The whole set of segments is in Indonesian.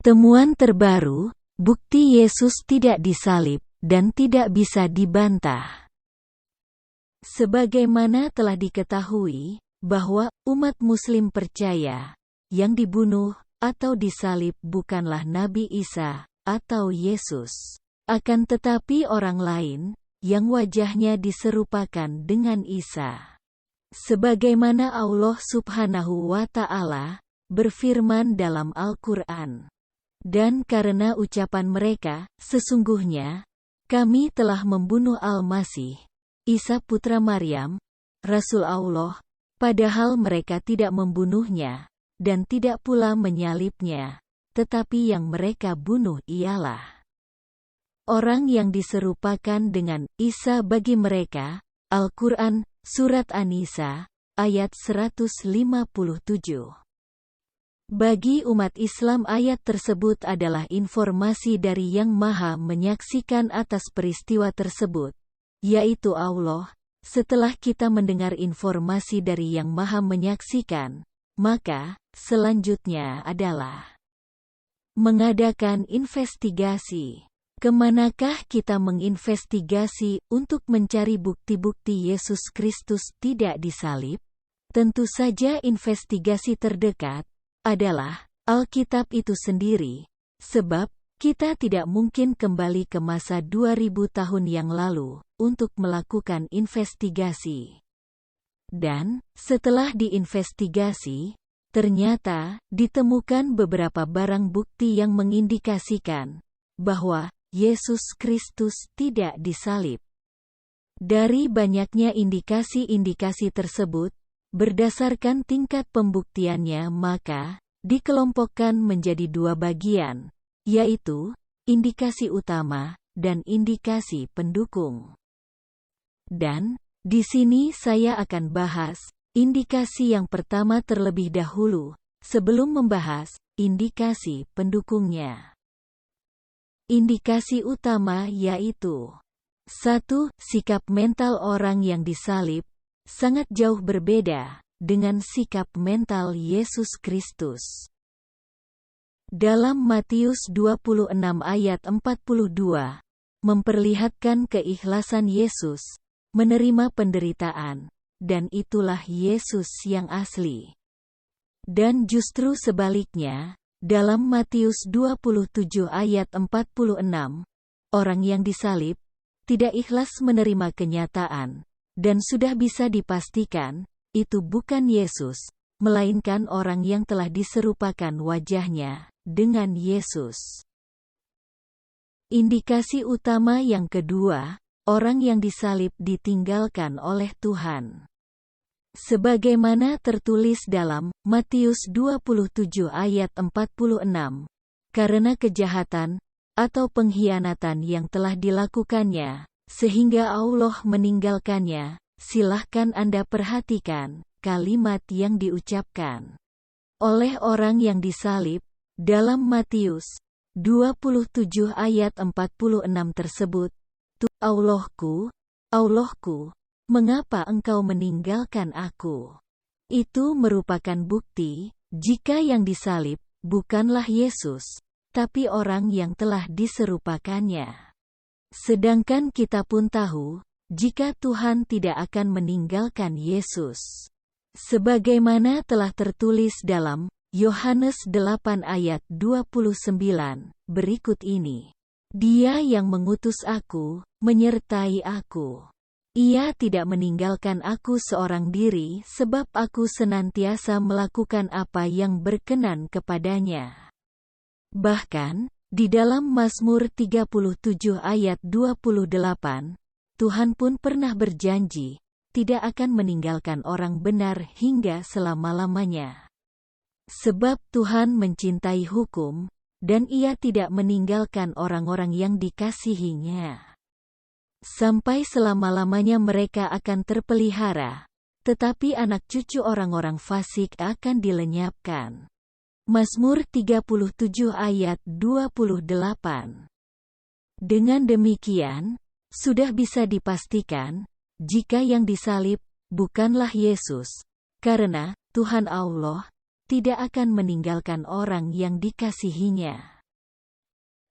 Temuan terbaru, bukti Yesus tidak disalib, dan tidak bisa dibantah. Sebagaimana telah diketahui, bahwa umat Muslim percaya, yang dibunuh atau disalib bukanlah Nabi Isa atau Yesus. Akan tetapi orang lain, yang wajahnya diserupakan dengan Isa. Sebagaimana Allah Subhanahu wa Ta'ala berfirman dalam Al-Quran. Dan karena ucapan mereka, sesungguhnya, kami telah membunuh Al-Masih, Isa putra Maryam, Rasul Allah, padahal mereka tidak membunuhnya, dan tidak pula menyalibnya, tetapi yang mereka bunuh ialah orang yang diserupakan dengan Isa bagi mereka. Al-Quran, Surat An-Nisa, ayat 157. Bagi umat Islam ayat tersebut adalah informasi dari Yang Maha Menyaksikan atas peristiwa tersebut, yaitu Allah. Setelah kita mendengar informasi dari Yang Maha Menyaksikan, maka selanjutnya adalah mengadakan investigasi. Kemanakah kita menginvestigasi untuk mencari bukti-bukti Yesus Kristus tidak disalib? Tentu saja investigasi terdekat adalah Alkitab itu sendiri, sebab kita tidak mungkin kembali ke masa 2000 tahun yang lalu untuk melakukan investigasi. Dan setelah diinvestigasi, ternyata ditemukan beberapa barang bukti yang mengindikasikan bahwa Yesus Kristus tidak disalib. Dari banyaknya indikasi-indikasi tersebut, berdasarkan tingkat pembuktiannya maka dikelompokkan menjadi dua bagian, yaitu indikasi utama dan indikasi pendukung. Dan di sini saya akan bahas indikasi yang pertama terlebih dahulu, sebelum membahas indikasi pendukungnya. Indikasi utama yaitu 1. Sikap mental orang yang disalib sangat jauh berbeda dengan sikap mental Yesus Kristus. Dalam Matius 26 ayat 42, memperlihatkan keikhlasan Yesus menerima penderitaan, dan itulah Yesus yang asli. Dan justru sebaliknya, dalam Matius 27 ayat 46, orang yang disalib tidak ikhlas menerima kenyataan, dan sudah bisa dipastikan, itu bukan Yesus, melainkan orang yang telah diserupakan wajahnya dengan Yesus. Indikasi utama yang kedua, orang yang disalib ditinggalkan oleh Tuhan. Sebagaimana tertulis dalam Matius 27 ayat 46, karena kejahatan atau pengkhianatan yang telah dilakukannya, sehingga Allah meninggalkannya. Silahkan Anda perhatikan kalimat yang diucapkan oleh orang yang disalib dalam Matius 27 ayat 46 tersebut. Allahku, Allahku, mengapa engkau meninggalkan aku? Itu merupakan bukti jika yang disalib bukanlah Yesus, tapi orang yang telah diserupakannya. Sedangkan kita pun tahu, jika Tuhan tidak akan meninggalkan Yesus. Sebagaimana telah tertulis dalam Yohanes 8 ayat 29, berikut ini. Dia yang mengutus aku, menyertai aku. Ia tidak meninggalkan aku seorang diri sebab aku senantiasa melakukan apa yang berkenan kepadanya. Bahkan, di dalam Mazmur 37 ayat 28, Tuhan pun pernah berjanji, tidak akan meninggalkan orang benar hingga selama-lamanya. Sebab Tuhan mencintai hukum, dan Ia tidak meninggalkan orang-orang yang dikasihinya. Sampai selama-lamanya mereka akan terpelihara, tetapi anak cucu orang-orang fasik akan dilenyapkan. Mazmur 37 ayat 28. Dengan demikian, sudah bisa dipastikan, jika yang disalib bukanlah Yesus, karena Tuhan Allah tidak akan meninggalkan orang yang dikasihinya.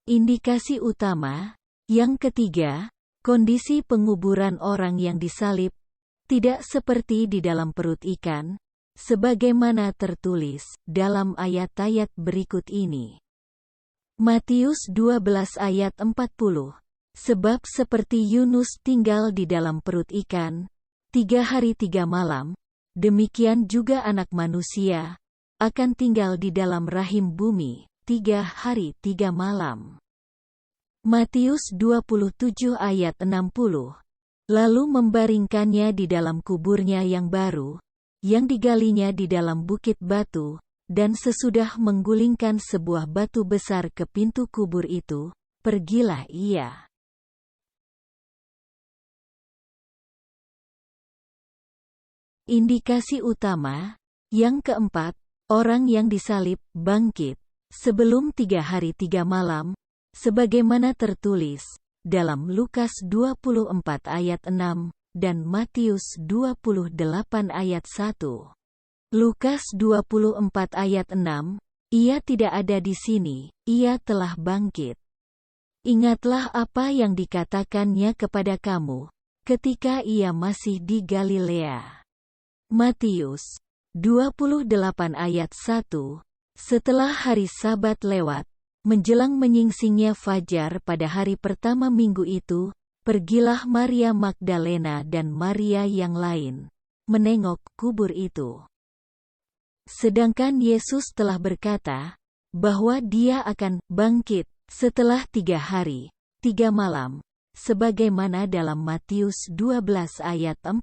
Indikasi utama. Yang ketiga, kondisi penguburan orang yang disalib, tidak seperti di dalam perut ikan, sebagaimana tertulis dalam ayat-ayat berikut ini. Matius 12 ayat 40. Sebab seperti Yunus tinggal di dalam perut ikan, 3 hari 3 malam, demikian juga Anak Manusia akan tinggal di dalam rahim bumi, 3 hari 3 malam. Matius 27 ayat 60. Lalu membaringkannya di dalam kuburnya yang baru, yang digalinya di dalam bukit batu, dan sesudah menggulingkan sebuah batu besar ke pintu kubur itu, pergilah ia. Indikasi utama. Yang keempat, orang yang disalib bangkit sebelum 3 hari 3 malam, sebagaimana tertulis dalam Lukas 24 ayat 6 dan Matius 28 ayat 1. Lukas 24 ayat 6, ia tidak ada di sini, ia telah bangkit. Ingatlah apa yang dikatakannya kepada kamu ketika ia masih di Galilea. Matius 28 ayat 1. Setelah hari Sabat lewat, menjelang menyingsingnya fajar pada hari pertama minggu itu, pergilah Maria Magdalena dan Maria yang lain menengok kubur itu. Sedangkan Yesus telah berkata bahwa dia akan bangkit setelah 3 hari, 3 malam, sebagaimana dalam Matius 12 ayat 40.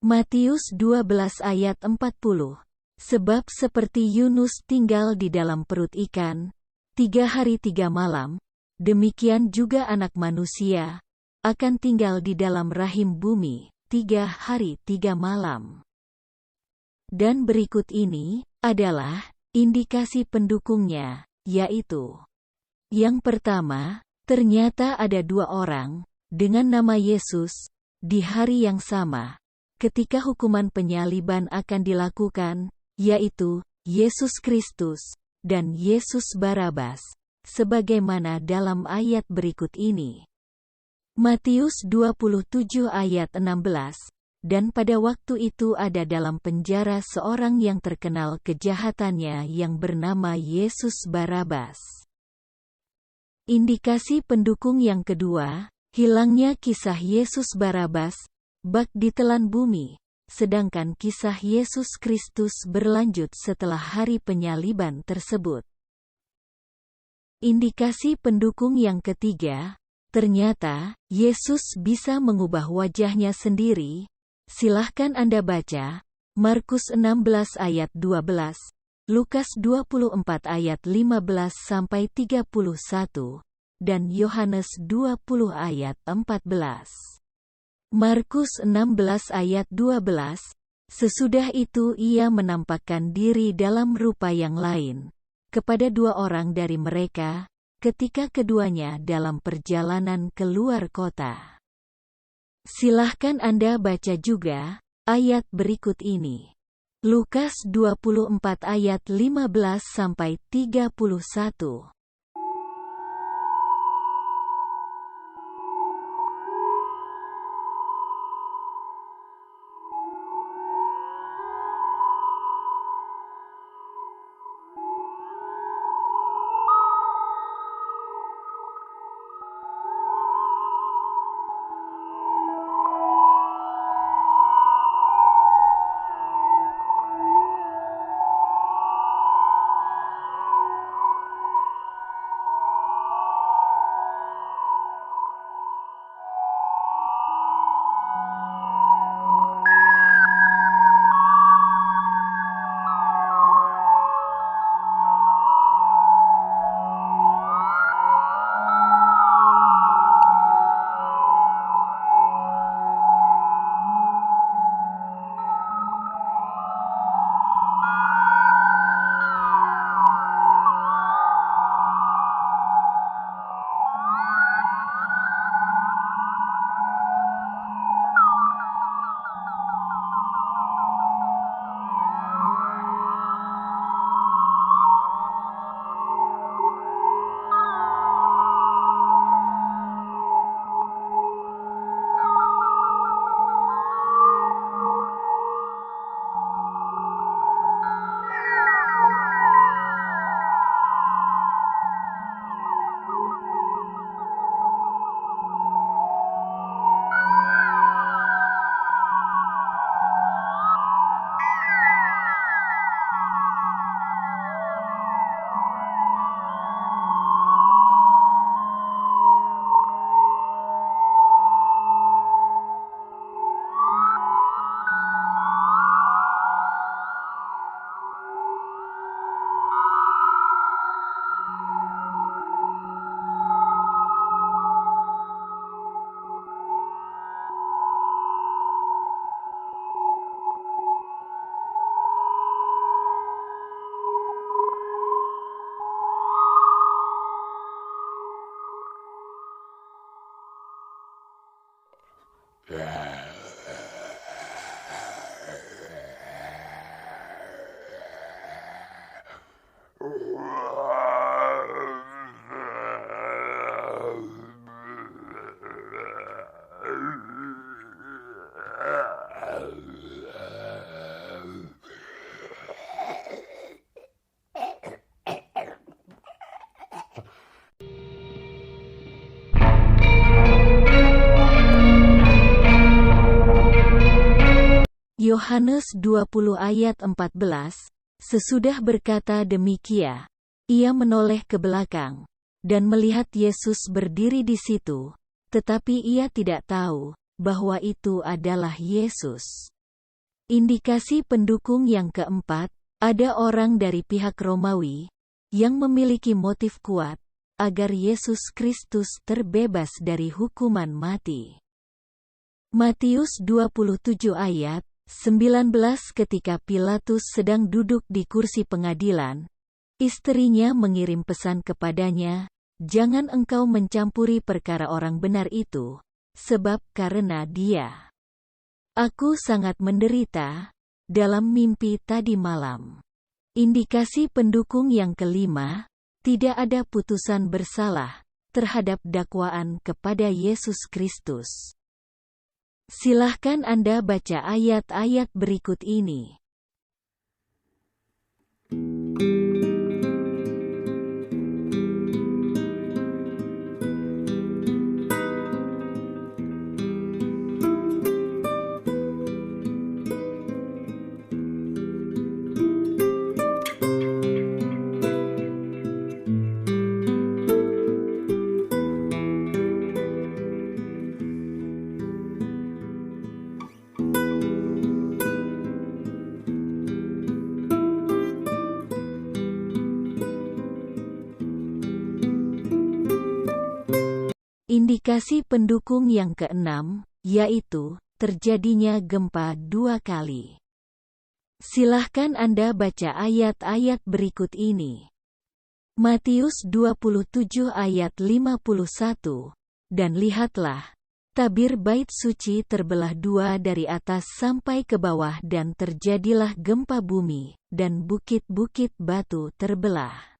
Matius 12 ayat 40. Sebab seperti Yunus tinggal di dalam perut ikan, 3 hari 3 malam, demikian juga Anak Manusia akan tinggal di dalam rahim bumi, 3 hari 3 malam. Dan berikut ini adalah indikasi pendukungnya, yaitu: yang pertama, ternyata ada 2 orang dengan nama Yesus di hari yang sama ketika hukuman penyaliban akan dilakukan, yaitu Yesus Kristus dan Yesus Barabas, sebagaimana dalam ayat berikut ini. Matius 27 ayat 16. Dan pada waktu itu ada dalam penjara seorang yang terkenal kejahatannya yang bernama Yesus Barabas. Indikasi pendukung yang kedua, hilangnya kisah Yesus Barabas bak ditelan bumi, sedangkan kisah Yesus Kristus berlanjut setelah hari penyaliban tersebut. Indikasi pendukung yang ketiga, ternyata Yesus bisa mengubah wajahnya sendiri. Silahkan Anda baca Markus 16 ayat 12, Lukas 24 ayat 15 sampai 31, dan Yohanes 20 ayat 14. Markus 16 ayat 12. Sesudah itu ia menampakkan diri dalam rupa yang lain kepada 2 orang dari mereka, ketika keduanya dalam perjalanan keluar kota. Silahkan Anda baca juga ayat berikut ini. Lukas 24 ayat 15 sampai 31. Yohanes 20 ayat 14, sesudah berkata demikian, ia menoleh ke belakang, dan melihat Yesus berdiri di situ, tetapi ia tidak tahu bahwa itu adalah Yesus. Indikasi pendukung yang keempat, ada orang dari pihak Romawi yang memiliki motif kuat agar Yesus Kristus terbebas dari hukuman mati. Matius 27 ayat 19. Ketika Pilatus sedang duduk di kursi pengadilan, istrinya mengirim pesan kepadanya, "Jangan engkau mencampuri perkara orang benar itu, sebab karena dia, aku sangat menderita dalam mimpi tadi malam." Indikasi pendukung yang kelima, tidak ada putusan bersalah terhadap dakwaan kepada Yesus Kristus. Silahkan Anda baca ayat-ayat berikut ini. Indikasi pendukung yang keenam, yaitu terjadinya gempa 2 kali. Silahkan Anda baca ayat-ayat berikut ini. Matius 27 ayat 51, dan lihatlah, tabir bait suci terbelah 2 dari atas sampai ke bawah dan terjadilah gempa bumi, dan bukit-bukit batu terbelah.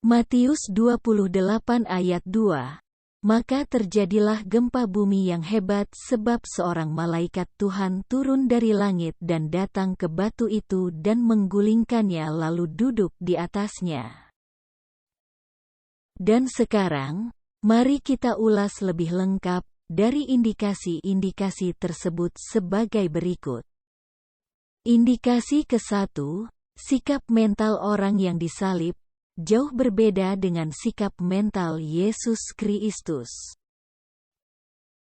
Matius 28 ayat 2. Maka terjadilah gempa bumi yang hebat sebab seorang malaikat Tuhan turun dari langit dan datang ke batu itu dan menggulingkannya lalu duduk di atasnya. Dan sekarang, mari kita ulas lebih lengkap dari indikasi-indikasi tersebut sebagai berikut. Indikasi ke-1, sikap mental orang yang disalib jauh berbeda dengan sikap mental Yesus Kristus.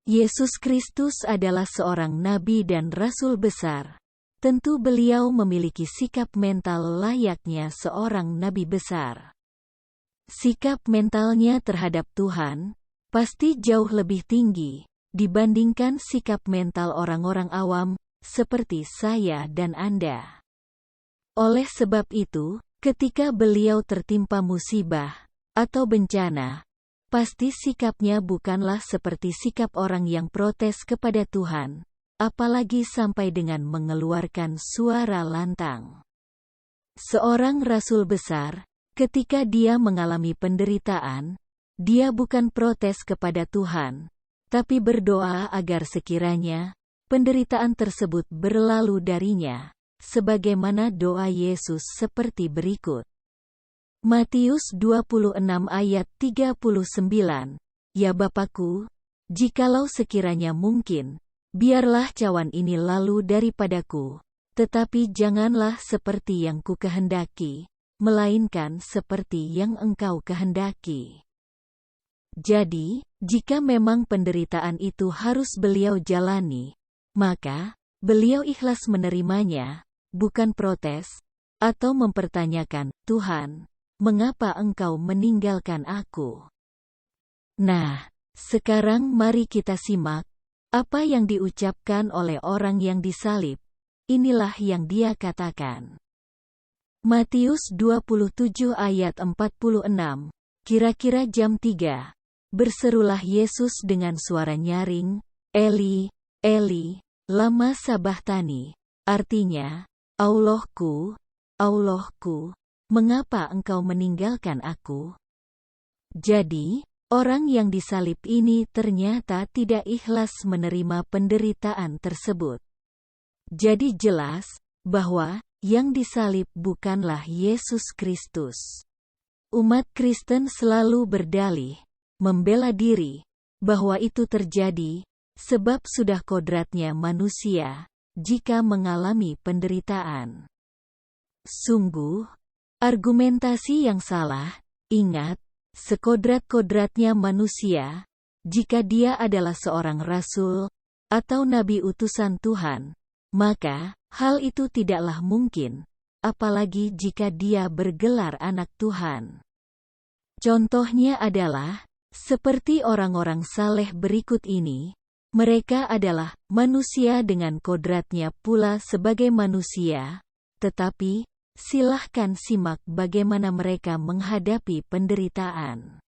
Yesus Kristus adalah seorang nabi dan rasul besar. Tentu beliau memiliki sikap mental layaknya seorang nabi besar. Sikap mentalnya terhadap Tuhan pasti jauh lebih tinggi dibandingkan sikap mental orang-orang awam seperti saya dan Anda. Oleh sebab itu, ketika beliau tertimpa musibah atau bencana, pasti sikapnya bukanlah seperti sikap orang yang protes kepada Tuhan, apalagi sampai dengan mengeluarkan suara lantang. Seorang rasul besar, ketika dia mengalami penderitaan, dia bukan protes kepada Tuhan, tapi berdoa agar sekiranya penderitaan tersebut berlalu darinya. Sebagaimana doa Yesus seperti berikut. Matius 26 ayat 39, "Ya Bapakku, jikalau sekiranya mungkin, biarlah cawan ini lalu daripadaku, tetapi janganlah seperti yang ku kehendaki, melainkan seperti yang Engkau kehendaki." Jadi, jika memang penderitaan itu harus beliau jalani, maka beliau ikhlas menerimanya, bukan protes, atau mempertanyakan, "Tuhan, mengapa Engkau meninggalkan aku?" Nah, sekarang mari kita simak apa yang diucapkan oleh orang yang disalib. Inilah yang dia katakan. Matius 27 ayat 46, kira-kira jam 3, berserulah Yesus dengan suara nyaring, "Eli, Eli, lama sabachthani," artinya, "Allahku, Allahku, mengapa Engkau meninggalkan aku?" Jadi, orang yang disalib ini ternyata tidak ikhlas menerima penderitaan tersebut. Jadi jelas bahwa yang disalib bukanlah Yesus Kristus. Umat Kristen selalu berdalih, membela diri, bahwa itu terjadi sebab sudah kodratnya manusia jika mengalami penderitaan. Sungguh, argumentasi yang salah. Ingat, sekodrat-kodratnya manusia, jika dia adalah seorang rasul atau nabi utusan Tuhan, maka hal itu tidaklah mungkin, apalagi jika dia bergelar anak Tuhan. Contohnya adalah seperti orang-orang saleh berikut ini. Mereka adalah manusia dengan kodratnya pula sebagai manusia, tetapi silahkan simak bagaimana mereka menghadapi penderitaan.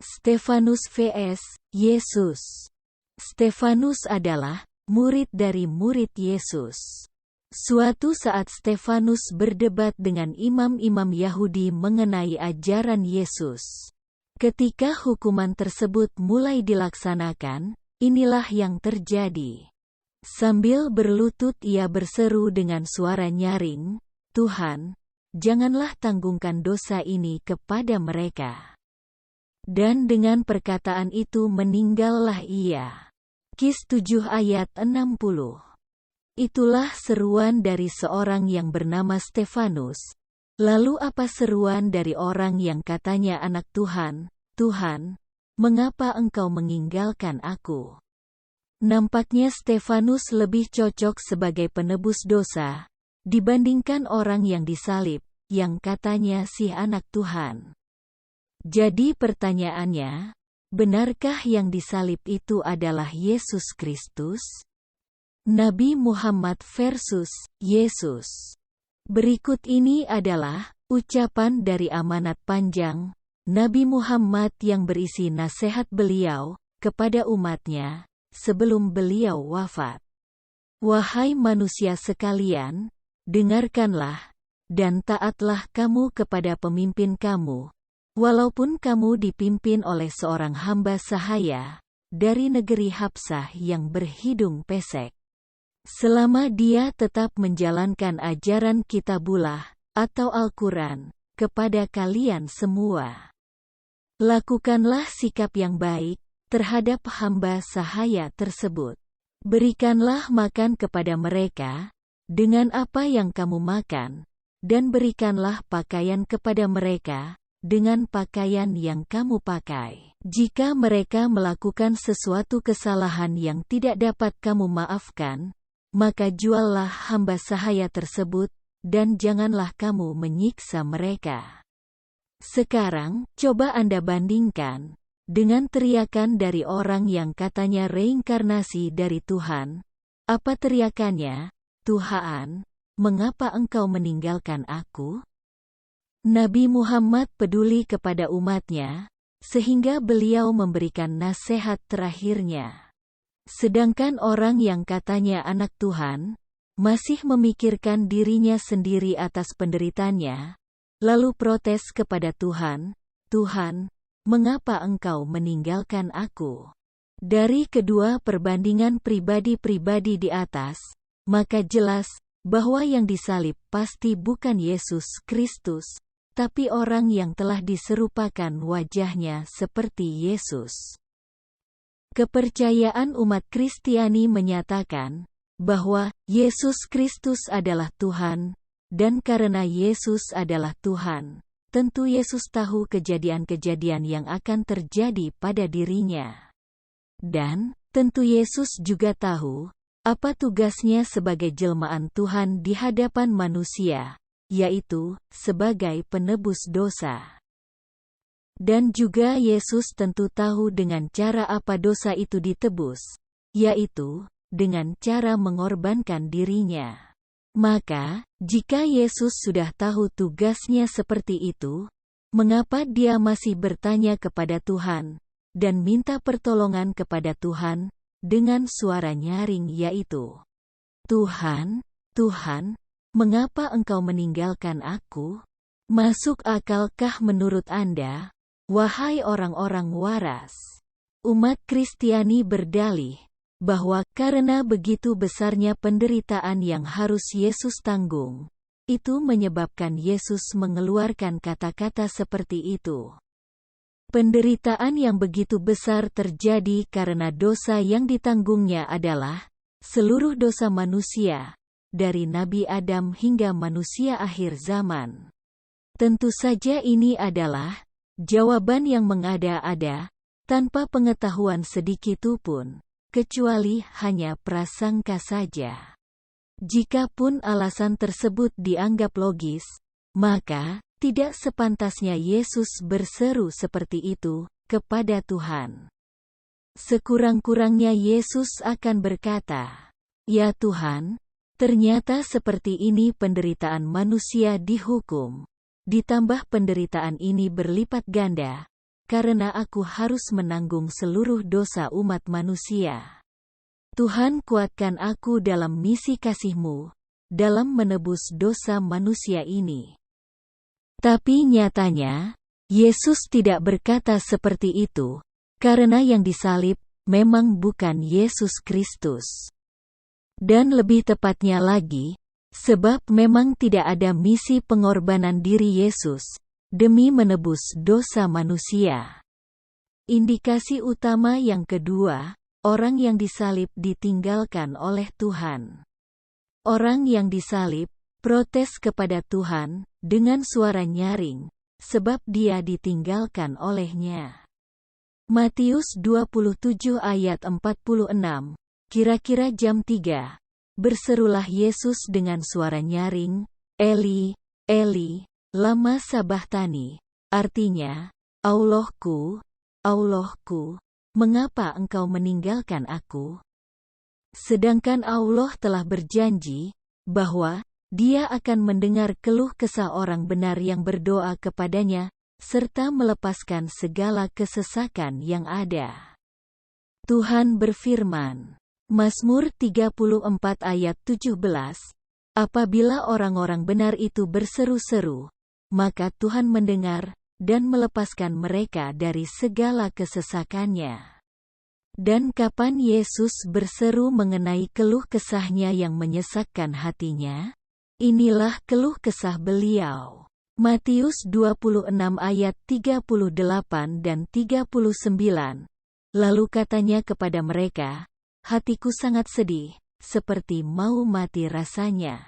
Stefanus vs. Yesus. Stefanus adalah murid dari murid Yesus. Suatu saat Stefanus berdebat dengan imam-imam Yahudi mengenai ajaran Yesus. Ketika hukuman tersebut mulai dilaksanakan, inilah yang terjadi. Sambil berlutut ia berseru dengan suara nyaring, "Tuhan, janganlah tanggungkan dosa ini kepada mereka." Dan dengan perkataan itu meninggallah ia. Kis 7 ayat 60. Itulah seruan dari seorang yang bernama Stefanus. Lalu apa seruan dari orang yang katanya anak Tuhan? "Tuhan, mengapa engkau meninggalkan aku?" Nampaknya Stefanus lebih cocok sebagai penebus dosa dibandingkan orang yang disalib, yang katanya si anak Tuhan. Jadi pertanyaannya, benarkah yang disalib itu adalah Yesus Kristus? Nabi Muhammad versus Yesus. Berikut ini adalah ucapan dari amanat panjang Nabi Muhammad yang berisi nasihat beliau kepada umatnya sebelum beliau wafat. "Wahai manusia sekalian, dengarkanlah dan taatlah kamu kepada pemimpin kamu, walaupun kamu dipimpin oleh seorang hamba sahaya dari negeri Habsah yang berhidung pesek. Selama dia tetap menjalankan ajaran Kitabullah atau Al-Quran kepada kalian semua. Lakukanlah sikap yang baik terhadap hamba sahaya tersebut. Berikanlah makan kepada mereka dengan apa yang kamu makan, dan berikanlah pakaian kepada mereka dengan pakaian yang kamu pakai. Jika mereka melakukan sesuatu kesalahan yang tidak dapat kamu maafkan, maka juallah hamba sahaya tersebut, dan janganlah kamu menyiksa mereka." Sekarang, coba Anda bandingkan dengan teriakan dari orang yang katanya reinkarnasi dari Tuhan. Apa teriakannya? "Tuhan, mengapa engkau meninggalkan aku?" Nabi Muhammad peduli kepada umatnya, sehingga beliau memberikan nasihat terakhirnya. Sedangkan orang yang katanya anak Tuhan, masih memikirkan dirinya sendiri atas penderitaannya, lalu protes kepada Tuhan, "Tuhan, mengapa engkau meninggalkan aku?" Dari kedua perbandingan pribadi-pribadi di atas, maka jelas bahwa yang disalib pasti bukan Yesus Kristus, tapi orang yang telah diserupakan wajahnya seperti Yesus. Kepercayaan umat Kristiani menyatakan bahwa Yesus Kristus adalah Tuhan, dan karena Yesus adalah Tuhan, tentu Yesus tahu kejadian-kejadian yang akan terjadi pada dirinya. Dan tentu Yesus juga tahu apa tugasnya sebagai jelmaan Tuhan di hadapan manusia, yaitu sebagai penebus dosa. Dan juga Yesus tentu tahu dengan cara apa dosa itu ditebus, yaitu dengan cara mengorbankan dirinya. Maka, jika Yesus sudah tahu tugasnya seperti itu, mengapa dia masih bertanya kepada Tuhan dan minta pertolongan kepada Tuhan dengan suara nyaring, yaitu, "Tuhan, Tuhan, mengapa engkau meninggalkan aku?" Masuk akalkah menurut Anda? Wahai orang-orang waras, umat Kristiani berdalih bahwa karena begitu besarnya penderitaan yang harus Yesus tanggung, itu menyebabkan Yesus mengeluarkan kata-kata seperti itu. Penderitaan yang begitu besar terjadi karena dosa yang ditanggungnya adalah seluruh dosa manusia, dari Nabi Adam hingga manusia akhir zaman. Tentu saja ini adalah jawaban yang mengada-ada, tanpa pengetahuan sedikitupun, kecuali hanya prasangka saja. Jikapun alasan tersebut dianggap logis, maka tidak sepantasnya Yesus berseru seperti itu kepada Tuhan. Sekurang-kurangnya Yesus akan berkata, "Ya Tuhan, ternyata seperti ini penderitaan manusia dihukum. Ditambah penderitaan ini berlipat ganda, karena aku harus menanggung seluruh dosa umat manusia. Tuhan, kuatkan aku dalam misi kasih-Mu, dalam menebus dosa manusia ini." Tapi nyatanya, Yesus tidak berkata seperti itu, karena yang disalib memang bukan Yesus Kristus. Dan lebih tepatnya lagi, sebab memang tidak ada misi pengorbanan diri Yesus demi menebus dosa manusia. Indikasi utama yang kedua, orang yang disalib ditinggalkan oleh Tuhan. Orang yang disalib protes kepada Tuhan dengan suara nyaring, sebab dia ditinggalkan olehnya. Matius 27 ayat 46, kira-kira jam 3. Berserulah Yesus dengan suara nyaring, "Eli, Eli, lama sabachthani," artinya, "Allahku, Allahku, mengapa engkau meninggalkan aku?" Sedangkan Allah telah berjanji bahwa Dia akan mendengar keluh kesah orang benar yang berdoa kepadanya, serta melepaskan segala kesesakan yang ada. Tuhan berfirman, Mazmur 34 ayat 17, "Apabila orang-orang benar itu berseru-seru, maka Tuhan mendengar dan melepaskan mereka dari segala kesesakannya." Dan kapan Yesus berseru mengenai keluh kesahnya yang menyesakkan hatinya? Inilah keluh kesah beliau. Matius 26 ayat 38 dan 39. Lalu katanya kepada mereka, "Hatiku sangat sedih, seperti mau mati rasanya.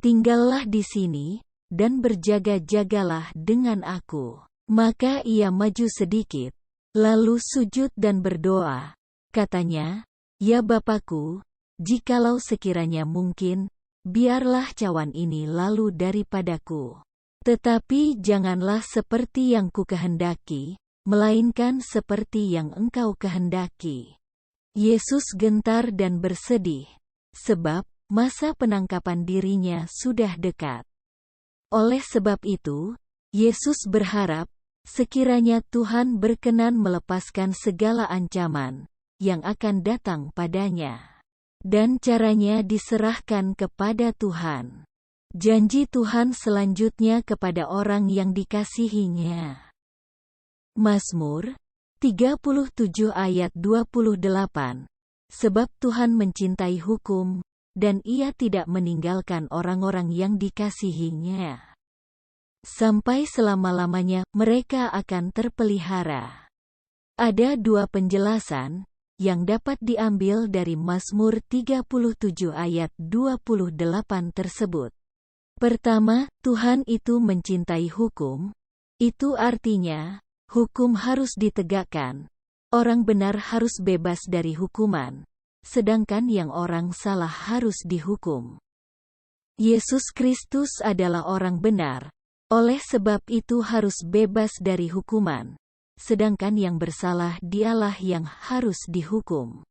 Tinggallah di sini, dan berjaga-jagalah dengan aku." Maka ia maju sedikit, lalu sujud dan berdoa. Katanya, "Ya Bapakku, jikalau sekiranya mungkin, biarlah cawan ini lalu daripadaku. Tetapi janganlah seperti yang kukehendaki, melainkan seperti yang Engkau kehendaki." Yesus gentar dan bersedih, sebab masa penangkapan dirinya sudah dekat. Oleh sebab itu, Yesus berharap, sekiranya Tuhan berkenan melepaskan segala ancaman yang akan datang padanya. Dan caranya diserahkan kepada Tuhan. Janji Tuhan selanjutnya kepada orang yang dikasihinya. Mazmur 37 ayat 28. Sebab Tuhan mencintai hukum, dan Ia tidak meninggalkan orang-orang yang dikasihinya. Sampai selama-lamanya mereka akan terpelihara. Ada dua penjelasan yang dapat diambil dari Mazmur 37 ayat 28 tersebut. Pertama, Tuhan itu mencintai hukum. Itu artinya, hukum harus ditegakkan. Orang benar harus bebas dari hukuman, sedangkan yang orang salah harus dihukum. Yesus Kristus adalah orang benar, oleh sebab itu harus bebas dari hukuman, sedangkan yang bersalah dialah yang harus dihukum.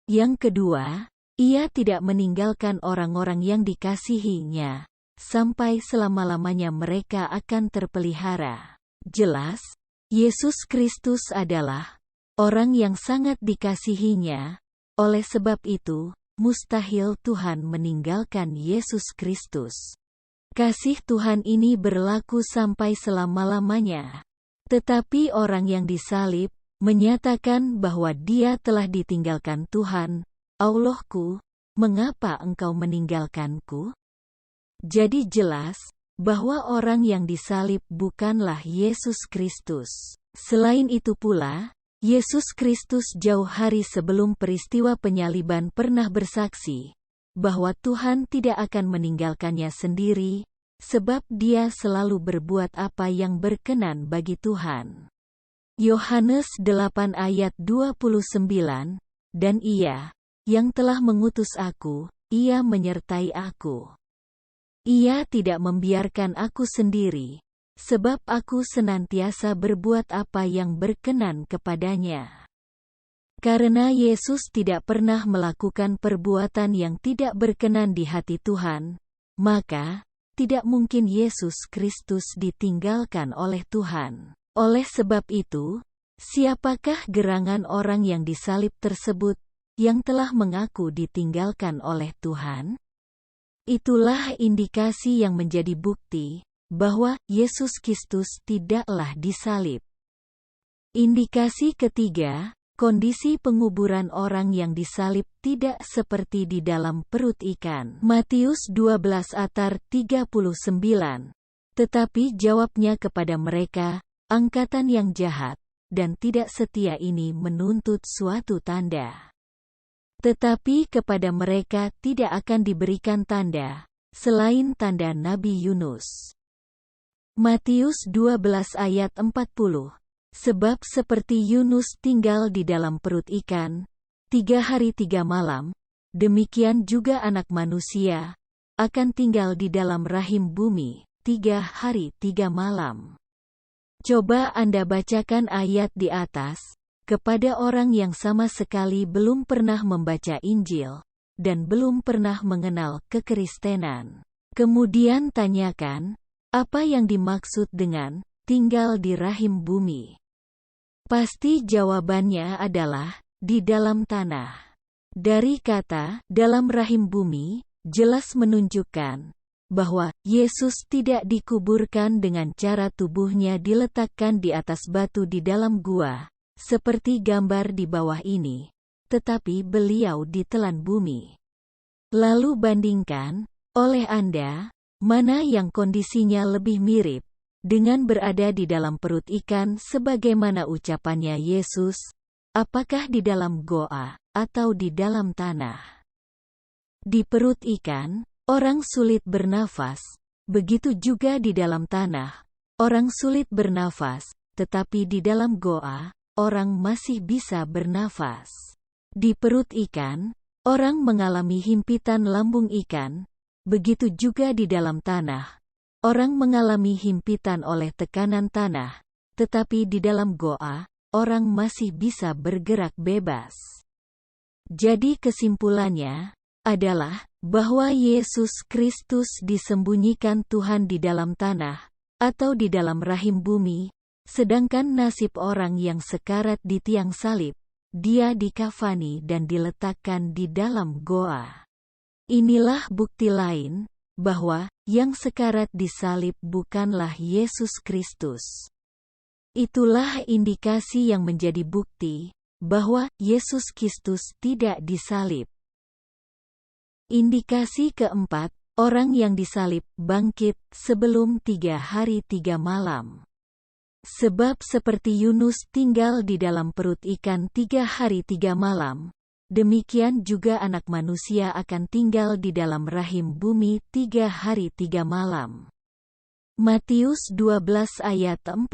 Yang kedua, Ia tidak meninggalkan orang-orang yang dikasihinya, sampai selama-lamanya mereka akan terpelihara. Jelas, Yesus Kristus adalah orang yang sangat dikasihinya, oleh sebab itu, mustahil Tuhan meninggalkan Yesus Kristus. Kasih Tuhan ini berlaku sampai selama-lamanya. Tetapi orang yang disalib menyatakan bahwa dia telah ditinggalkan Tuhan, "Allahku, mengapa engkau meninggalkanku?" Jadi jelas bahwa orang yang disalib bukanlah Yesus Kristus. Selain itu pula, Yesus Kristus jauh hari sebelum peristiwa penyaliban pernah bersaksi bahwa Tuhan tidak akan meninggalkannya sendiri, sebab Dia selalu berbuat apa yang berkenan bagi Tuhan. Yohanes 8 ayat 29, dan Ia, yang telah mengutus aku, Ia menyertai aku. Ia tidak membiarkan aku sendiri, sebab aku senantiasa berbuat apa yang berkenan kepadanya. Karena Yesus tidak pernah melakukan perbuatan yang tidak berkenan di hati Tuhan, maka tidak mungkin Yesus Kristus ditinggalkan oleh Tuhan. Oleh sebab itu, siapakah gerangan orang yang disalib tersebut, yang telah mengaku ditinggalkan oleh Tuhan? Itulah indikasi yang menjadi bukti bahwa Yesus Kristus tidaklah disalib. Indikasi ketiga, kondisi penguburan orang yang disalib tidak seperti di dalam perut ikan. Matius 12 ayat 39. Tetapi jawabnya kepada mereka, angkatan yang jahat dan tidak setia ini menuntut suatu tanda. Tetapi kepada mereka tidak akan diberikan tanda, selain tanda Nabi Yunus. Matius 12 ayat 40. Sebab seperti Yunus tinggal di dalam perut ikan, 3 hari 3 malam, demikian juga anak manusia, akan tinggal di dalam rahim bumi, 3 hari 3 malam. Coba Anda bacakan ayat di atas, kepada orang yang sama sekali belum pernah membaca Injil, dan belum pernah mengenal kekristenan. Kemudian tanyakan, apa yang dimaksud dengan tinggal di rahim bumi? Pasti jawabannya adalah di dalam tanah. Dari kata dalam rahim bumi, jelas menunjukkan bahwa Yesus tidak dikuburkan dengan cara tubuhnya diletakkan di atas batu di dalam gua, seperti gambar di bawah ini, tetapi beliau ditelan bumi. Lalu bandingkan, oleh Anda, mana yang kondisinya lebih mirip dengan berada di dalam perut ikan sebagaimana ucapannya Yesus, apakah di dalam goa atau di dalam tanah? Di perut ikan, orang sulit bernafas, begitu juga di dalam tanah, orang sulit bernafas, tetapi di dalam goa, orang masih bisa bernafas. Di perut ikan, orang mengalami himpitan lambung ikan, begitu juga di dalam tanah. Orang mengalami himpitan oleh tekanan tanah, tetapi di dalam goa, orang masih bisa bergerak bebas. Jadi kesimpulannya adalah bahwa Yesus Kristus disembunyikan Tuhan di dalam tanah, atau di dalam rahim bumi, sedangkan nasib orang yang sekarat di tiang salib, dia dikafani dan diletakkan di dalam goa. Inilah bukti lain bahwa yang sekarat di salib bukanlah Yesus Kristus. Itulah indikasi yang menjadi bukti bahwa Yesus Kristus tidak disalib. Indikasi keempat, orang yang disalib bangkit sebelum 3 hari 3 malam. Sebab seperti Yunus tinggal di dalam perut ikan 3 hari 3 malam, demikian juga anak manusia akan tinggal di dalam rahim bumi 3 hari 3 malam. Matius 12 ayat 40.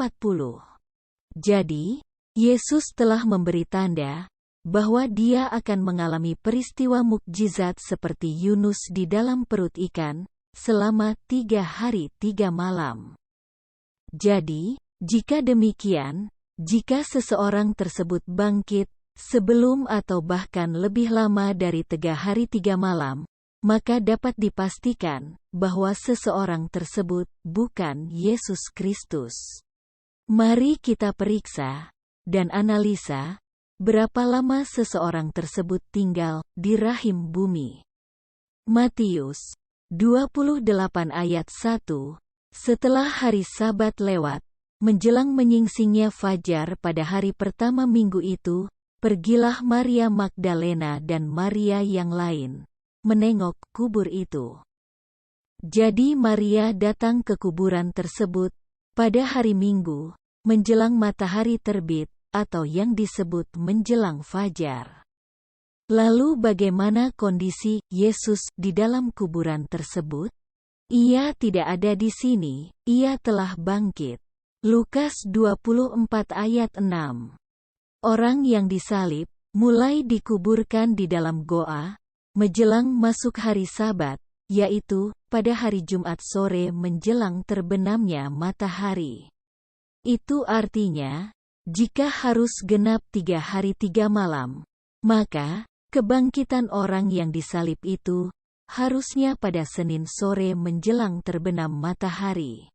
Jadi, Yesus telah memberi tanda bahwa Dia akan mengalami peristiwa mukjizat seperti Yunus di dalam perut ikan selama 3 hari 3 malam. Jadi, jika demikian, jika seseorang tersebut bangkit sebelum atau bahkan lebih lama dari 3 hari 3 malam, maka dapat dipastikan bahwa seseorang tersebut bukan Yesus Kristus. Mari kita periksa dan analisa berapa lama seseorang tersebut tinggal di rahim bumi. Matius 28 ayat 1. Setelah hari Sabat lewat, menjelang menyingsingnya fajar pada hari pertama minggu itu, pergilah Maria Magdalena dan Maria yang lain menengok kubur itu. Jadi Maria datang ke kuburan tersebut pada hari Minggu, menjelang matahari terbit, atau yang disebut menjelang fajar. Lalu bagaimana kondisi Yesus di dalam kuburan tersebut? Ia tidak ada di sini, ia telah bangkit. Lukas 24 ayat 6. Orang yang disalib, mulai dikuburkan di dalam goa, menjelang masuk hari Sabat, yaitu pada hari Jumat sore menjelang terbenamnya matahari. Itu artinya, jika harus genap 3 hari 3 malam, maka kebangkitan orang yang disalib itu harusnya pada Senin sore menjelang terbenam matahari.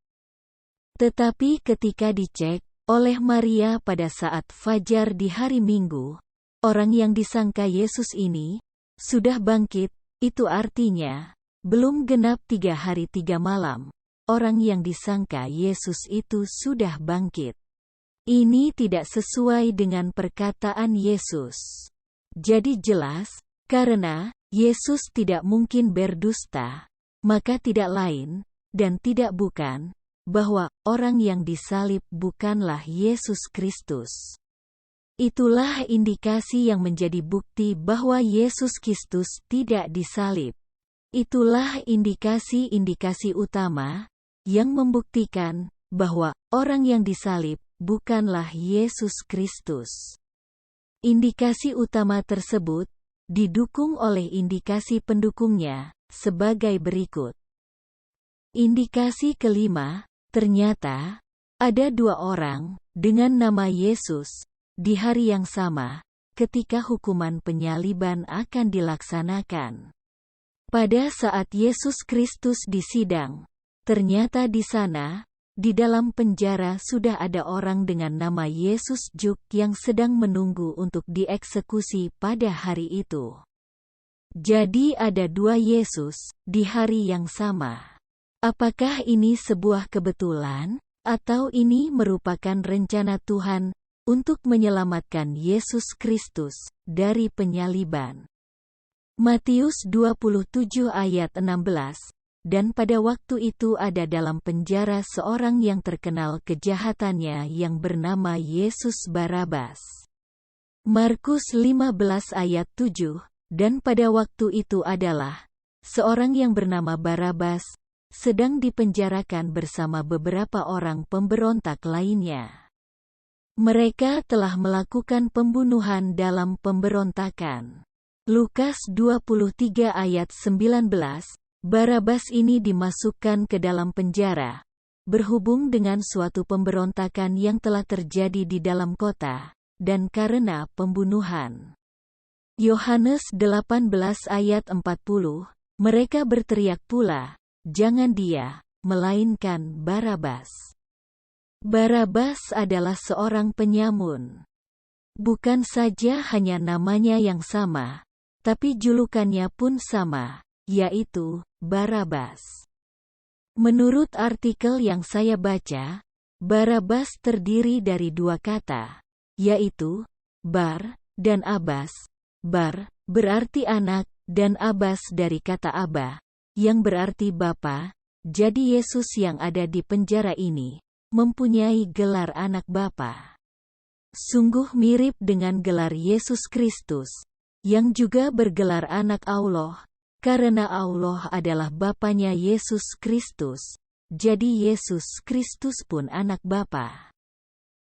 Tetapi ketika dicek oleh Maria pada saat fajar di hari Minggu, orang yang disangka Yesus ini sudah bangkit, itu artinya belum genap 3 hari 3 malam. Orang yang disangka Yesus itu sudah bangkit. Ini tidak sesuai dengan perkataan Yesus. Jadi jelas, karena Yesus tidak mungkin berdusta, maka tidak lain, dan tidak bukan, bahwa orang yang disalib bukanlah Yesus Kristus. Itulah indikasi yang menjadi bukti bahwa Yesus Kristus tidak disalib. Itulah indikasi-indikasi utama yang membuktikan bahwa orang yang disalib bukanlah Yesus Kristus. Indikasi utama tersebut didukung oleh indikasi pendukungnya sebagai berikut. Indikasi kelima, ternyata ada 2 orang dengan nama Yesus di hari yang sama ketika hukuman penyaliban akan dilaksanakan. Pada saat Yesus Kristus disidang, ternyata di sana, di dalam penjara sudah ada orang dengan nama Yesus Juk yang sedang menunggu untuk dieksekusi pada hari itu. Jadi ada 2 Yesus di hari yang sama. Apakah ini sebuah kebetulan, atau ini merupakan rencana Tuhan untuk menyelamatkan Yesus Kristus dari penyaliban? Matius 27 ayat 16. Dan pada waktu itu ada dalam penjara seorang yang terkenal kejahatannya yang bernama Yesus Barabas. Markus 15 ayat 7, dan pada waktu itu adalah seorang yang bernama Barabas sedang dipenjarakan bersama beberapa orang pemberontak lainnya. Mereka telah melakukan pembunuhan dalam pemberontakan. Lukas 23 ayat 19. Barabas ini dimasukkan ke dalam penjara, berhubung dengan suatu pemberontakan yang telah terjadi di dalam kota, dan karena pembunuhan. Yohanes 18 ayat 40, mereka berteriak pula, "Jangan dia, melainkan Barabas." Barabas adalah seorang penyamun. Bukan saja hanya namanya yang sama, tapi julukannya pun sama, yaitu Barabas. Menurut artikel yang saya baca, Barabas terdiri dari 2 kata, yaitu Bar dan Abbas. Bar berarti anak, dan Abbas dari kata Abba, yang berarti bapa. Jadi Yesus yang ada di penjara ini mempunyai gelar anak bapa. Sungguh mirip dengan gelar Yesus Kristus, yang juga bergelar anak Allah. Karena Allah adalah Bapanya Yesus Kristus, jadi Yesus Kristus pun anak Bapa.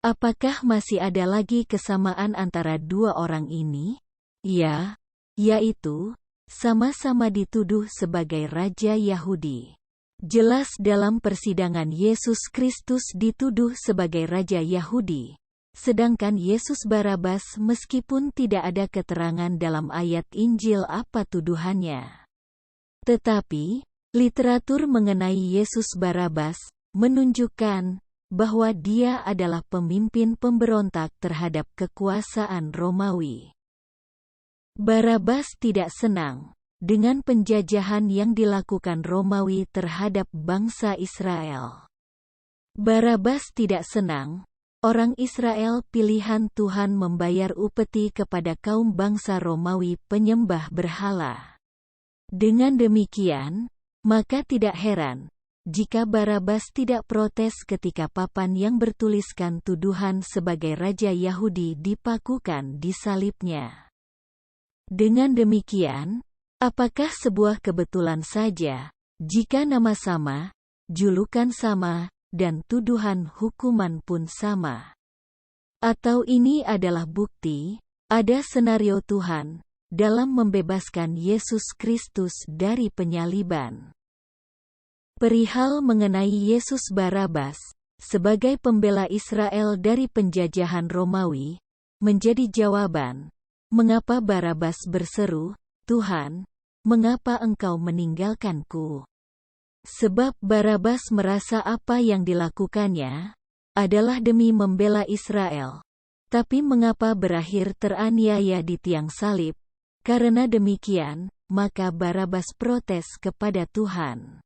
Apakah masih ada lagi kesamaan antara 2 orang ini? Ya, yaitu, sama-sama dituduh sebagai Raja Yahudi. Jelas dalam persidangan Yesus Kristus dituduh sebagai Raja Yahudi. Sedangkan Yesus Barabas meskipun tidak ada keterangan dalam ayat Injil apa tuduhannya. Tetapi, literatur mengenai Yesus Barabas menunjukkan bahwa dia adalah pemimpin pemberontak terhadap kekuasaan Romawi. Barabas tidak senang dengan penjajahan yang dilakukan Romawi terhadap bangsa Israel. Barabas tidak senang orang Israel pilihan Tuhan membayar upeti kepada kaum bangsa Romawi penyembah berhala. Dengan demikian, maka tidak heran jika Barabas tidak protes ketika papan yang bertuliskan tuduhan sebagai raja Yahudi dipakukan di salibnya. Dengan demikian, apakah sebuah kebetulan saja jika nama sama, julukan sama, dan tuduhan hukuman pun sama? Atau ini adalah bukti ada senario Tuhan dalam membebaskan Yesus Kristus dari penyaliban? Perihal mengenai Yesus Barabas sebagai pembela Israel dari penjajahan Romawi, menjadi jawaban, mengapa Barabas berseru, "Tuhan, mengapa engkau meninggalkanku?" Sebab Barabas merasa apa yang dilakukannya adalah demi membela Israel. Tapi mengapa berakhir teraniaya di tiang salib? Karena demikian, maka Barabas protes kepada Tuhan.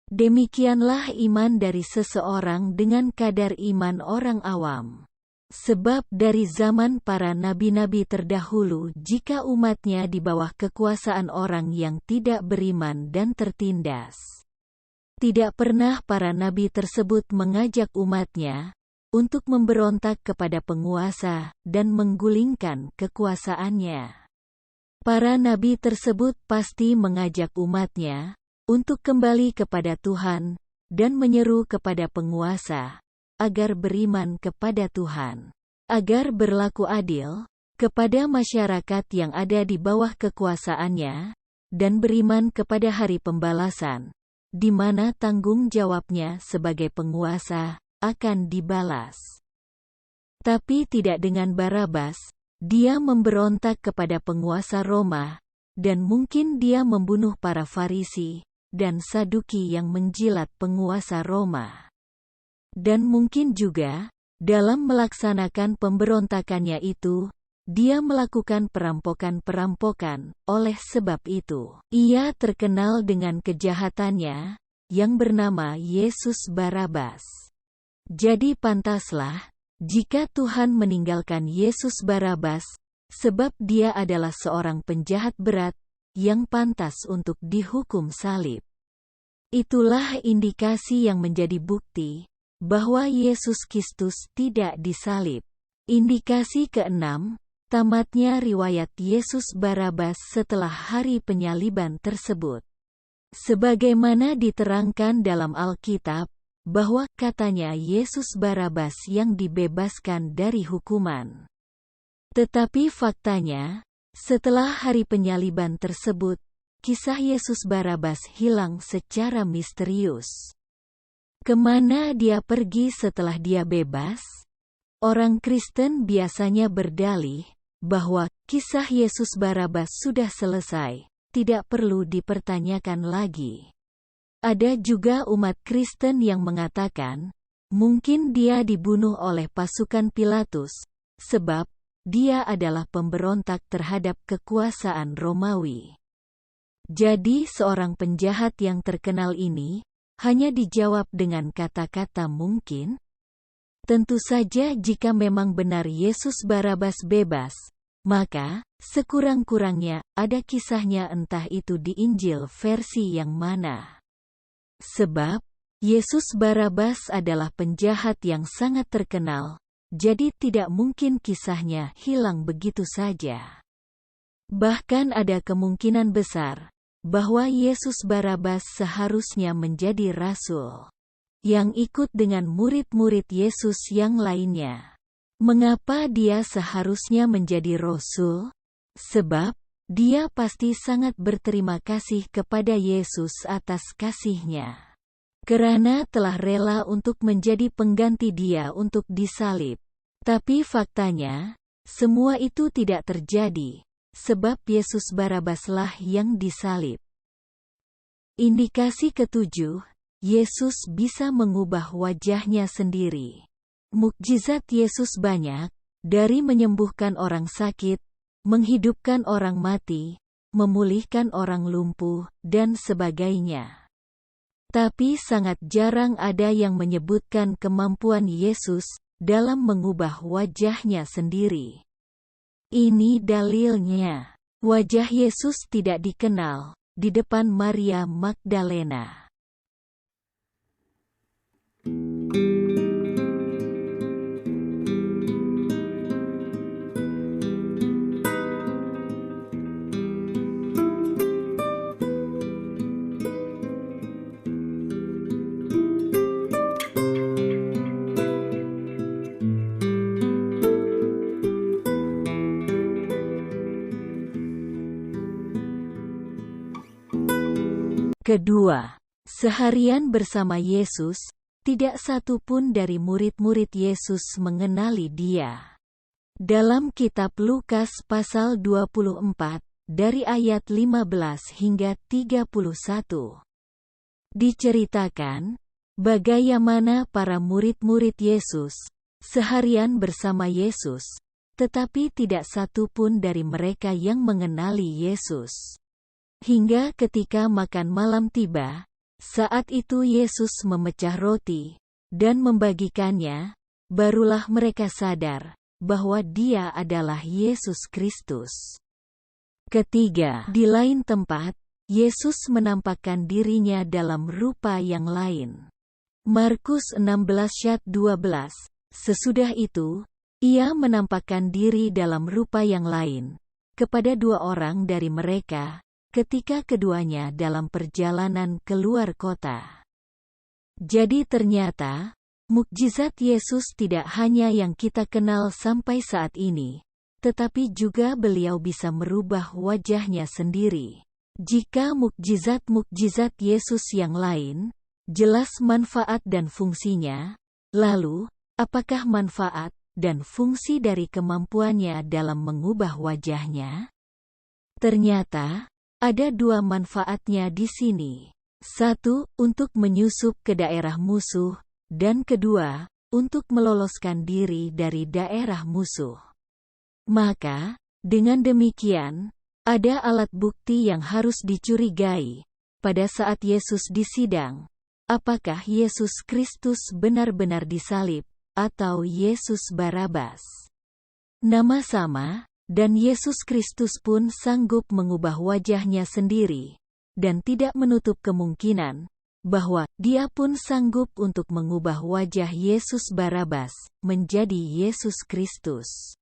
Demikianlah iman dari seseorang dengan kadar iman orang awam. Sebab dari zaman para nabi-nabi terdahulu, jika umatnya di bawah kekuasaan orang yang tidak beriman dan tertindas, tidak pernah para nabi tersebut mengajak umatnya untuk memberontak kepada penguasa dan menggulingkan kekuasaannya. Para nabi tersebut pasti mengajak umatnya untuk kembali kepada Tuhan dan menyeru kepada penguasa agar beriman kepada Tuhan, agar berlaku adil kepada masyarakat yang ada di bawah kekuasaannya, dan beriman kepada hari pembalasan, di mana tanggung jawabnya sebagai penguasa akan dibalas. Tapi tidak dengan Barabas. Dia memberontak kepada penguasa Roma, dan mungkin dia membunuh para Farisi dan Saduki yang menjilat penguasa Roma. Dan mungkin juga, dalam melaksanakan pemberontakannya itu, dia melakukan perampokan-perampokan. Oleh sebab itu, ia terkenal dengan kejahatannya, yang bernama Yesus Barabas. Jadi pantaslah jika Tuhan meninggalkan Yesus Barabas, sebab dia adalah seorang penjahat berat, yang pantas untuk dihukum salib. Itulah indikasi yang menjadi bukti bahwa Yesus Kristus tidak disalib. Indikasi keenam, tamatnya riwayat Yesus Barabas setelah hari penyaliban tersebut. Sebagaimana diterangkan dalam Alkitab, bahwa katanya Yesus Barabas yang dibebaskan dari hukuman. Tetapi faktanya, setelah hari penyaliban tersebut, kisah Yesus Barabas hilang secara misterius. Kemana dia pergi setelah dia bebas? Orang Kristen biasanya berdalih bahwa kisah Yesus Barabas sudah selesai, tidak perlu dipertanyakan lagi. Ada juga umat Kristen yang mengatakan, mungkin dia dibunuh oleh pasukan Pilatus, sebab dia adalah pemberontak terhadap kekuasaan Romawi. Jadi seorang penjahat yang terkenal ini, hanya dijawab dengan kata-kata mungkin? Tentu saja jika memang benar Yesus Barabas bebas, maka, sekurang-kurangnya, ada kisahnya entah itu di Injil versi yang mana. Sebab, Yesus Barabas adalah penjahat yang sangat terkenal, jadi tidak mungkin kisahnya hilang begitu saja. Bahkan ada kemungkinan besar, bahwa Yesus Barabas seharusnya menjadi rasul, yang ikut dengan murid-murid Yesus yang lainnya. Mengapa dia seharusnya menjadi rasul? Sebab, dia pasti sangat berterima kasih kepada Yesus atas kasih-Nya. Karena telah rela untuk menjadi pengganti dia untuk disalib. Tapi faktanya, semua itu tidak terjadi, sebab Yesus Barabaslah yang disalib. Indikasi ketujuh, Yesus bisa mengubah wajahnya sendiri. Mukjizat Yesus banyak, dari menyembuhkan orang sakit, menghidupkan orang mati, memulihkan orang lumpuh, dan sebagainya. Tapi sangat jarang ada yang menyebutkan kemampuan Yesus dalam mengubah wajahnya sendiri. Ini dalilnya. Wajah Yesus tidak dikenal di depan Maria Magdalena. Kedua, seharian bersama Yesus, tidak satu pun dari murid-murid Yesus mengenali Dia. Dalam kitab Lukas pasal 24, dari ayat 15 hingga 31, diceritakan bagaimana para murid-murid Yesus seharian bersama Yesus, tetapi tidak satu pun dari mereka yang mengenali Yesus. Hingga ketika makan malam tiba, saat itu Yesus memecah roti dan membagikannya, barulah mereka sadar bahwa Dia adalah Yesus Kristus. Ketiga, di lain tempat, Yesus menampakkan dirinya dalam rupa yang lain. Markus 16:12. Sesudah itu, Ia menampakkan diri dalam rupa yang lain kepada dua orang dari mereka, ketika keduanya dalam perjalanan keluar kota. Jadi ternyata, mukjizat Yesus tidak hanya yang kita kenal sampai saat ini, tetapi juga Beliau bisa merubah wajahnya sendiri. Jika mukjizat-mukjizat Yesus yang lain, jelas manfaat dan fungsinya, lalu, apakah manfaat dan fungsi dari kemampuannya dalam mengubah wajahnya? Ternyata, ada dua manfaatnya di sini. Satu, untuk menyusup ke daerah musuh, dan kedua, untuk meloloskan diri dari daerah musuh. Maka, dengan demikian, ada alat bukti yang harus dicurigai pada saat Yesus disidang. Apakah Yesus Kristus benar-benar disalib, atau Yesus Barabas? Nama sama, dan Yesus Kristus pun sanggup mengubah wajahnya sendiri, dan tidak menutup kemungkinan bahwa Dia pun sanggup untuk mengubah wajah Yesus Barabas menjadi Yesus Kristus.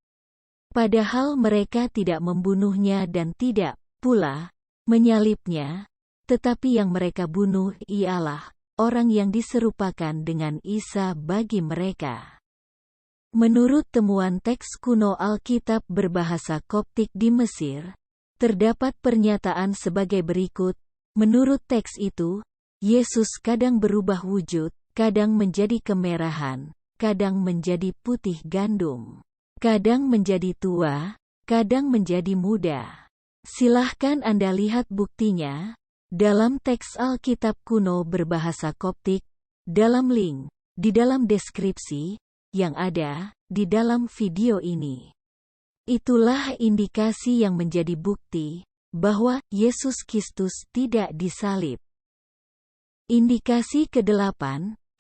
Padahal mereka tidak membunuhnya dan tidak pula menyalibnya, tetapi yang mereka bunuh ialah orang yang diserupakan dengan Isa bagi mereka. Menurut temuan teks kuno Alkitab berbahasa Koptik di Mesir, terdapat pernyataan sebagai berikut. Menurut teks itu, Yesus kadang berubah wujud, kadang menjadi kemerahan, kadang menjadi putih gandum, kadang menjadi tua, kadang menjadi muda. Silahkan Anda lihat buktinya dalam teks Alkitab kuno berbahasa Koptik, dalam link di dalam deskripsi yang ada di dalam video ini. Itulah indikasi yang menjadi bukti bahwa Yesus Kristus tidak disalib. Indikasi ke-8,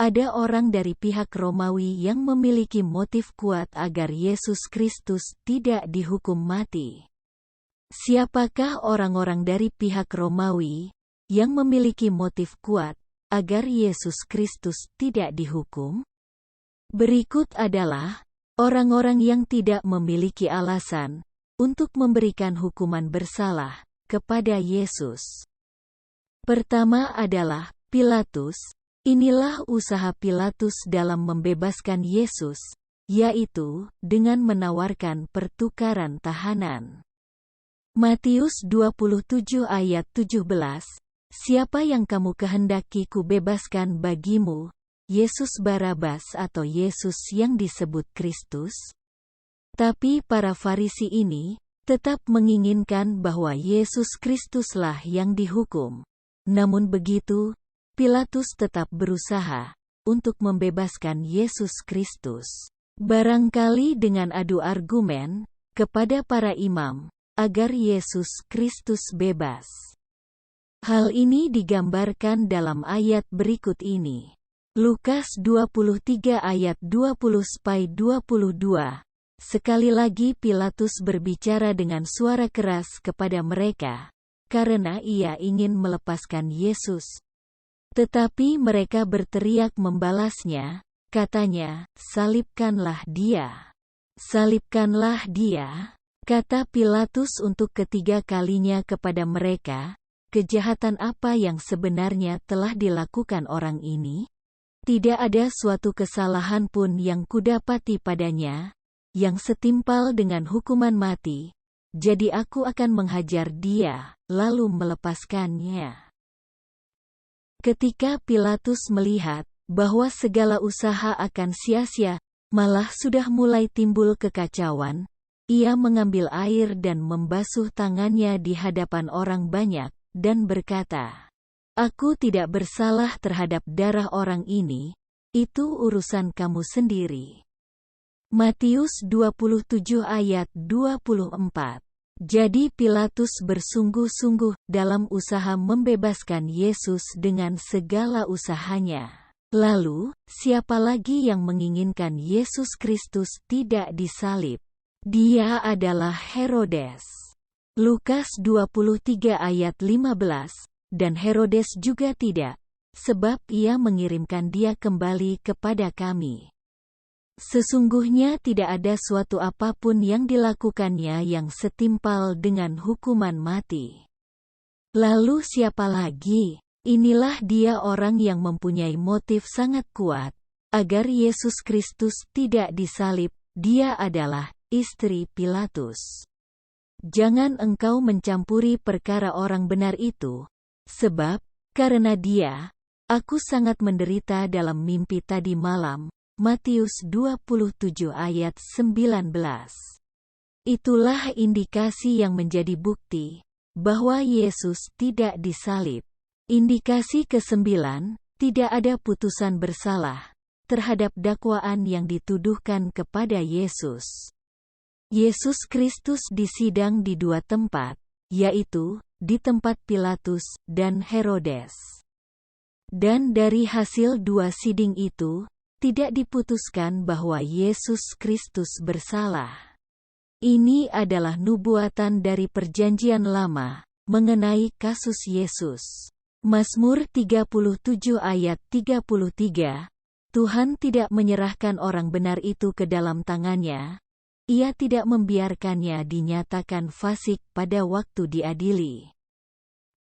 ada orang dari pihak Romawi yang memiliki motif kuat agar Yesus Kristus tidak dihukum mati. Siapakah orang-orang dari pihak Romawi yang memiliki motif kuat agar Yesus Kristus tidak dihukum? Berikut adalah orang-orang yang tidak memiliki alasan untuk memberikan hukuman bersalah kepada Yesus. Pertama adalah Pilatus. Inilah usaha Pilatus dalam membebaskan Yesus, yaitu dengan menawarkan pertukaran tahanan. Matius 27 ayat 17, siapa yang kamu kehendaki kubebaskan bagimu, Yesus Barabas atau Yesus yang disebut Kristus? Tapi para Farisi ini tetap menginginkan bahwa Yesus Kristuslah yang dihukum. Namun begitu, Pilatus tetap berusaha untuk membebaskan Yesus Kristus. Barangkali dengan adu argumen kepada para imam agar Yesus Kristus bebas. Hal ini digambarkan dalam ayat berikut ini. Lukas 23 ayat 20-22. Sekali lagi Pilatus berbicara dengan suara keras kepada mereka, karena ia ingin melepaskan Yesus. Tetapi mereka berteriak membalasnya, katanya, "Salibkanlah Dia! Salibkanlah Dia!" Kata Pilatus untuk ketiga kalinya kepada mereka, kejahatan apa yang sebenarnya telah dilakukan orang ini? Tidak ada suatu kesalahan pun yang kudapati padanya, yang setimpal dengan hukuman mati, jadi aku akan menghajar dia, lalu melepaskannya. Ketika Pilatus melihat bahwa segala usaha akan sia-sia, malah sudah mulai timbul kekacauan, ia mengambil air dan membasuh tangannya di hadapan orang banyak, dan berkata, "Aku tidak bersalah terhadap darah orang ini, itu urusan kamu sendiri." Matius 27 ayat 24. Jadi Pilatus bersungguh-sungguh dalam usaha membebaskan Yesus dengan segala usahanya. Lalu, siapa lagi yang menginginkan Yesus Kristus tidak disalib? Dia adalah Herodes. Lukas 23 ayat 15, dan Herodes juga tidak, sebab ia mengirimkan dia kembali kepada kami. Sesungguhnya tidak ada suatu apapun yang dilakukannya yang setimpal dengan hukuman mati. Lalu siapa lagi? Inilah dia orang yang mempunyai motif sangat kuat, agar Yesus Kristus tidak disalib. Dia adalah istri Pilatus. Jangan engkau mencampuri perkara orang benar itu, sebab, karena dia, aku sangat menderita dalam mimpi tadi malam. Matius 27 ayat 19. Itulah indikasi yang menjadi bukti bahwa Yesus tidak disalib. Indikasi ke-9, tidak ada putusan bersalah terhadap dakwaan yang dituduhkan kepada Yesus. Yesus Kristus disidang di dua tempat, yaitu di tempat Pilatus dan Herodes. Dan dari hasil dua siding itu, tidak diputuskan bahwa Yesus Kristus bersalah. Ini adalah nubuatan dari Perjanjian Lama mengenai kasus Yesus. Mazmur 37 ayat 33, Tuhan tidak menyerahkan orang benar itu ke dalam tangannya. Ia tidak membiarkannya dinyatakan fasik pada waktu diadili.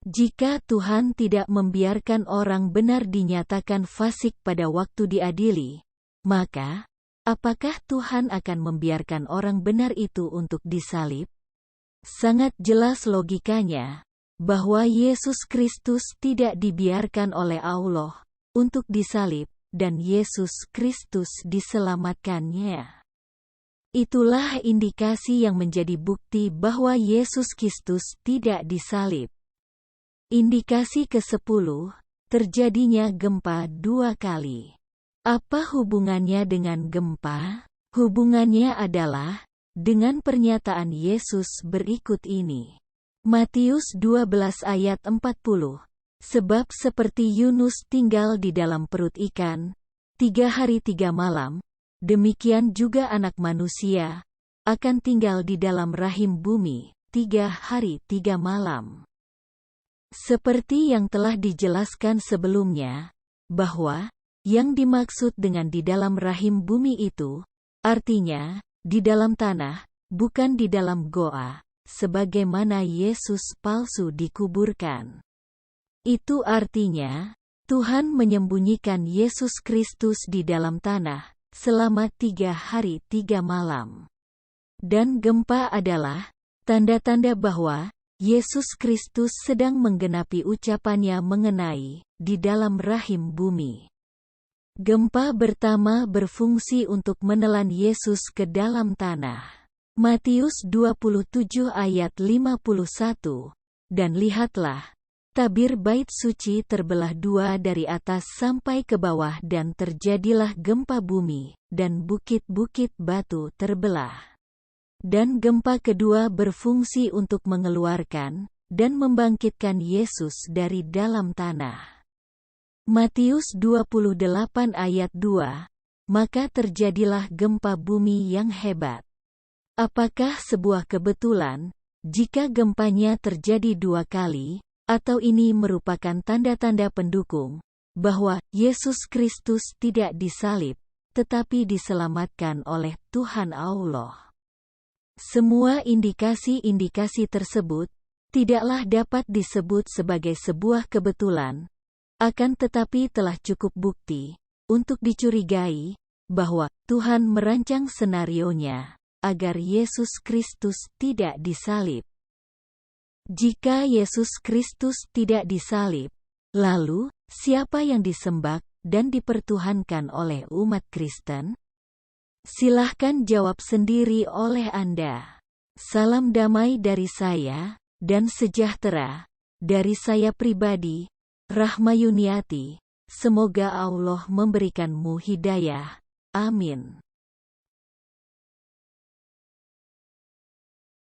Jika Tuhan tidak membiarkan orang benar dinyatakan fasik pada waktu diadili, maka, apakah Tuhan akan membiarkan orang benar itu untuk disalib? Sangat jelas logikanya, bahwa Yesus Kristus tidak dibiarkan oleh Allah untuk disalib, dan Yesus Kristus diselamatkannya. Itulah indikasi yang menjadi bukti bahwa Yesus Kristus tidak disalib. Indikasi ke-10, terjadinya gempa 2 kali. Apa hubungannya dengan gempa? Hubungannya adalah dengan pernyataan Yesus berikut ini. Matius 12 ayat 40. Sebab seperti Yunus tinggal di dalam perut ikan 3 hari 3 malam, demikian juga Anak Manusia akan tinggal di dalam rahim bumi 3 hari 3 malam. Seperti yang telah dijelaskan sebelumnya, bahwa yang dimaksud dengan di dalam rahim bumi itu, artinya, di dalam tanah, bukan di dalam goa, sebagaimana Yesus palsu dikuburkan. Itu artinya, Tuhan menyembunyikan Yesus Kristus di dalam tanah, selama 3 hari 3 malam. Dan gempa adalah tanda-tanda bahwa Yesus Kristus sedang menggenapi ucapannya mengenai di dalam rahim bumi. Gempa pertama berfungsi untuk menelan Yesus ke dalam tanah. Matius 27 ayat 51. Dan lihatlah, tabir bait suci terbelah 2 dari atas sampai ke bawah dan terjadilah gempa bumi, dan bukit-bukit batu terbelah. Dan gempa kedua berfungsi untuk mengeluarkan dan membangkitkan Yesus dari dalam tanah. Matius 28 ayat 2, maka terjadilah gempa bumi yang hebat. Apakah sebuah kebetulan, jika gempanya terjadi 2 kali, atau ini merupakan tanda-tanda pendukung, bahwa Yesus Kristus tidak disalib, tetapi diselamatkan oleh Tuhan Allah? Semua indikasi-indikasi tersebut tidaklah dapat disebut sebagai sebuah kebetulan, akan tetapi telah cukup bukti untuk dicurigai bahwa Tuhan merancang senarionya agar Yesus Kristus tidak disalib. Jika Yesus Kristus tidak disalib, lalu Siapa yang disembah dan dipertuhankan oleh umat Kristen? Silahkan jawab sendiri oleh Anda. Salam damai dari saya, dan sejahtera dari saya pribadi, Rahma Yuniati. Semoga Allah memberikanmu hidayah. Amin.